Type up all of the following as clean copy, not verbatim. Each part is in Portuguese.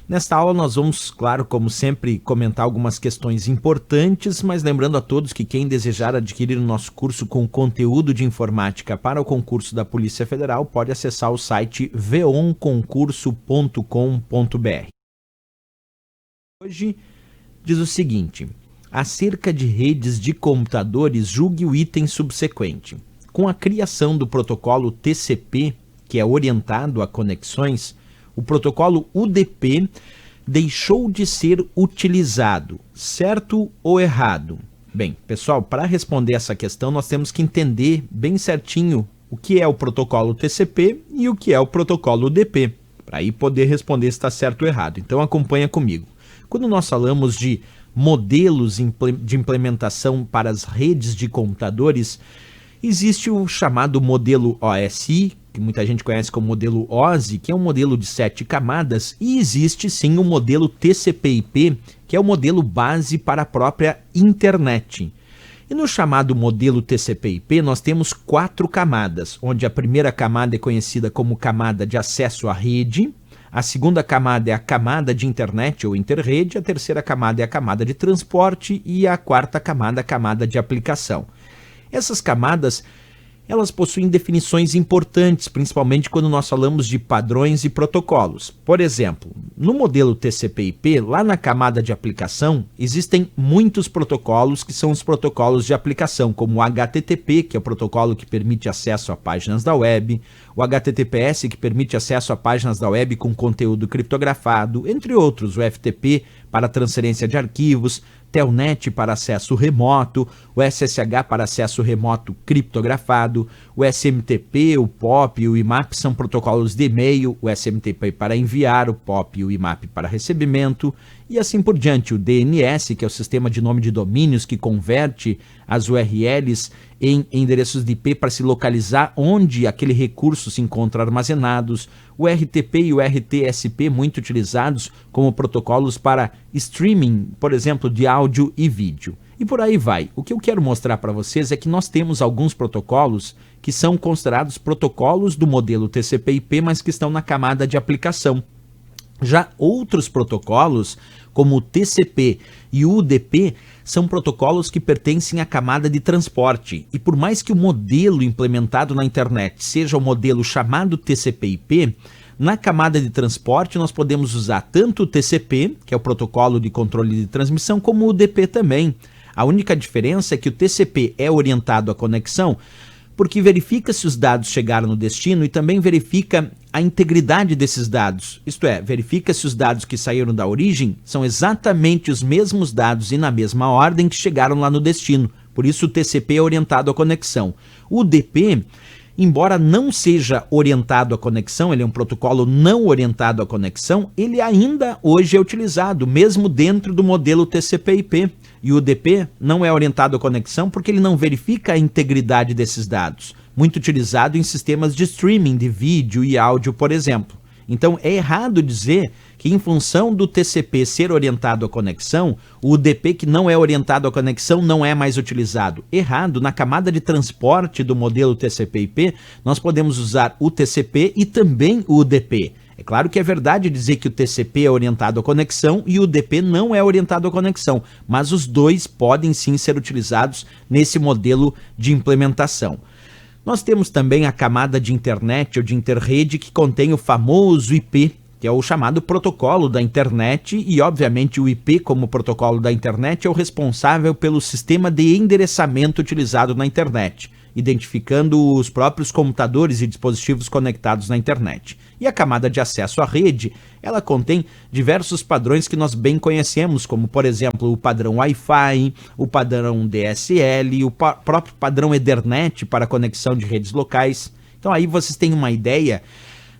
Nesta aula nós vamos, claro, como sempre, comentar algumas questões importantes, mas lembrando a todos que quem desejar adquirir o nosso curso com conteúdo de informática para o concurso da Polícia Federal pode acessar o site veonconcurso.com.br. Hoje diz o seguinte: acerca de redes de computadores, julgue o item subsequente. Com a criação do protocolo TCP, que é orientado a conexões, o protocolo UDP deixou de ser utilizado, certo ou errado? Bem, pessoal, para responder essa questão nós temos que entender bem certinho o que é o protocolo TCP e o que é o protocolo UDP, para aí poder responder se está certo ou errado. Então acompanha comigo. Quando nós falamos de modelos de implementação para as redes de computadores, existe o chamado modelo OSI, que muita gente conhece como modelo OSI, que é um modelo de 7 camadas, e existe sim o modelo TCP/IP, que é o modelo base para a própria internet. E no chamado modelo TCP/IP nós temos 4 camadas, onde a primeira camada é conhecida como camada de acesso à rede, a segunda camada é a camada de internet ou interrede, a terceira camada é a camada de transporte e a quarta camada, a camada de aplicação. Essas camadas, elas possuem definições importantes, principalmente quando nós falamos de padrões e protocolos. Por exemplo, no modelo TCP/IP, lá na camada de aplicação, existem muitos protocolos que são os protocolos de aplicação, como o HTTP, que é o protocolo que permite acesso a páginas da web, o HTTPS, que permite acesso a páginas da web com conteúdo criptografado, entre outros, o FTP para transferência de arquivos, Telnet para acesso remoto, o SSH para acesso remoto criptografado, o SMTP, o POP e o IMAP são protocolos de e-mail, o SMTP para enviar, o POP e o IMAP para recebimento, e assim por diante. O DNS, que é o sistema de nome de domínios que converte as URLs em endereços de IP para se localizar onde aquele recurso se encontra armazenados, o RTP e o RTSP muito utilizados como protocolos para streaming, por exemplo, de áudio e vídeo. E por aí vai. O que eu quero mostrar para vocês é que nós temos alguns protocolos que são considerados protocolos do modelo TCP/IP, mas que estão na camada de aplicação. Já outros protocolos, como o TCP e o UDP, são protocolos que pertencem à camada de transporte. E por mais que o modelo implementado na internet seja o modelo chamado TCP/IP, na camada de transporte nós podemos usar tanto o TCP, que é o protocolo de controle de transmissão, como o UDP também. A única diferença é que o TCP é orientado à conexão, porque verifica se os dados chegaram no destino e também verifica a integridade desses dados. Isto é, verifica se os dados que saíram da origem são exatamente os mesmos dados e na mesma ordem que chegaram lá no destino. Por isso o TCP é orientado à conexão. O UDP, embora não seja orientado à conexão, ele é um protocolo não orientado à conexão, ele ainda hoje é utilizado, mesmo dentro do modelo TCP/IP. E o UDP não é orientado à conexão porque ele não verifica a integridade desses dados, muito utilizado em sistemas de streaming de vídeo e áudio, por exemplo. Então é errado dizer que em função do TCP ser orientado à conexão, o UDP que não é orientado à conexão não é mais utilizado. Errado, na camada de transporte do modelo TCP/IP, nós podemos usar o TCP e também o UDP. É claro que é verdade dizer que o TCP é orientado à conexão e o UDP não é orientado à conexão, mas os dois podem sim ser utilizados nesse modelo de implementação. Nós temos também a camada de internet ou de interrede que contém o famoso IP, que é o chamado protocolo da internet, e obviamente o IP como protocolo da internet é o responsável pelo sistema de endereçamento utilizado na internet, identificando os próprios computadores e dispositivos conectados na internet. E a camada de acesso à rede, ela contém diversos padrões que nós bem conhecemos, como por exemplo o padrão Wi-Fi, o padrão DSL, o próprio padrão Ethernet para conexão de redes locais. Então aí vocês têm uma ideia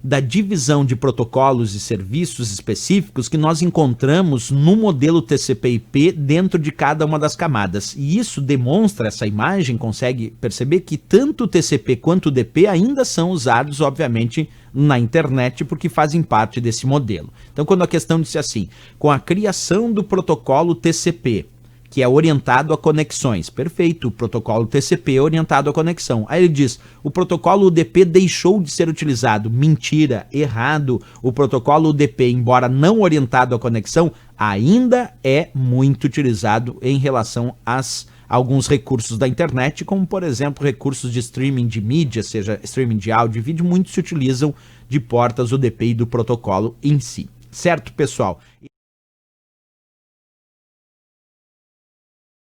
da divisão de protocolos e serviços específicos que nós encontramos no modelo TCP/IP dentro de cada uma das camadas. E isso demonstra, essa imagem consegue perceber que tanto o TCP quanto o UDP ainda são usados, obviamente, na internet, porque fazem parte desse modelo. Então, quando a questão disse assim, com a criação do protocolo TCP, que é orientado a conexões. Perfeito, o protocolo TCP é orientado à conexão. Aí ele diz, o protocolo UDP deixou de ser utilizado. Mentira, errado. O protocolo UDP, embora não orientado à conexão, ainda é muito utilizado em relação a alguns recursos da internet, como por exemplo recursos de streaming de mídia, seja streaming de áudio e vídeo, muitos se utilizam de portas UDP e do protocolo em si. Certo, pessoal?